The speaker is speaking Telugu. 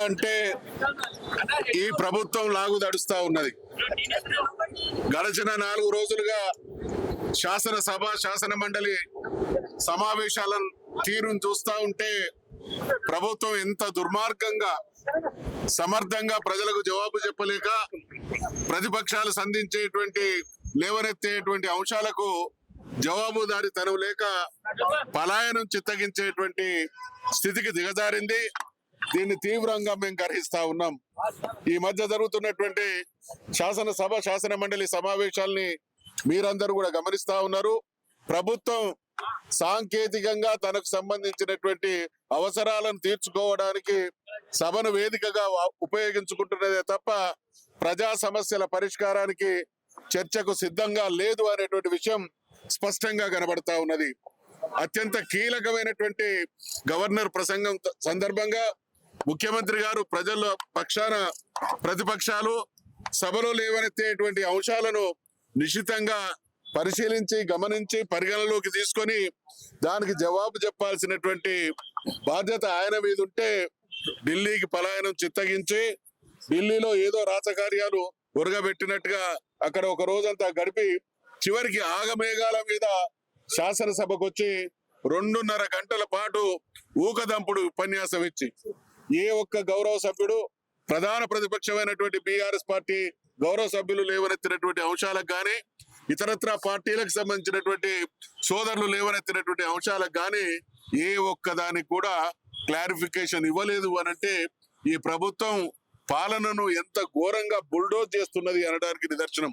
అంటే ఈ ప్రభుత్వం లాగు దడుస్తా ఉన్నది. గడిచిన 4 రోజులుగా శాసనసభ శాసన మండలి సమావేశాల తీరును చూస్తా ఉంటే ప్రభుత్వం ఎంత దుర్మార్గంగా సమర్థంగా ప్రజలకు జవాబు చెప్పలేక ప్రతిపక్షాలు సంధించేటువంటి లేవనెత్తేటువంటి అంశాలకు జవాబుదారి తనం లేక పలాయనం చిత్తగించేటువంటి స్థితికి దిగజారింది. దీన్ని తీవ్రంగా మేము గర్హిస్తా ఉన్నాం. ఈ మధ్య జరుగుతున్నటువంటి శాసనసభ శాసన మండలి సమావేశాల్ని మీరందరూ కూడా గమనిస్తా ఉన్నారు. ప్రభుత్వం సాంకేతికంగా తనకు సంబంధించినటువంటి అవసరాలను తీర్చుకోవడానికి సభను వేదికగా ఉపయోగించుకుంటున్నదే తప్ప ప్రజా సమస్యల పరిష్కారానికి చర్చకు సిద్ధంగా లేదు అనేటువంటి విషయం స్పష్టంగా కనబడతా ఉన్నది. అత్యంత కీలకమైనటువంటి గవర్నర్ ప్రసంగం సందర్భంగా ముఖ్యమంత్రి గారు ప్రజల పక్షాన ప్రతిపక్షాలు సభలో లేవనెత్తేటువంటి అంశాలను నిశితంగా పరిశీలించి గమనించి పరిగణలోకి తీసుకొని దానికి జవాబు చెప్పాల్సినటువంటి బాధ్యత ఆయన మీద ఉంటే ఢిల్లీకి పలాయనం చిత్తగించి ఢిల్లీలో ఏదో రాజకార్యాలు ఉరగబెట్టినట్టుగా అక్కడ ఒక రోజంతా గడిపి చివరికి ఆగమేఘాల మీద శాసనసభకు వచ్చి 2.5 గంటల పాటు ఊకదంపుడు ఉపన్యాసం ఇచ్చి ఏ ఒక్క గౌరవ సభ్యుడు ప్రధాన ప్రతిపక్షమైనటువంటి బీఆర్ఎస్ పార్టీ గౌరవ సభ్యులు లేవనెత్తినటువంటి అంశాలకు గాని ఇతరత్ర పార్టీలకు సంబంధించినటువంటి సోదరులు లేవనెత్తినటువంటి అంశాలకు గాని ఏ ఒక్క దానికి కూడా క్లారిఫికేషన్ ఇవ్వలేదు అనంటే ఈ ప్రభుత్వం పాలనను ఎంత ఘోరంగా బుల్డోజ్ చేస్తున్నది అనడానికి నిదర్శనం.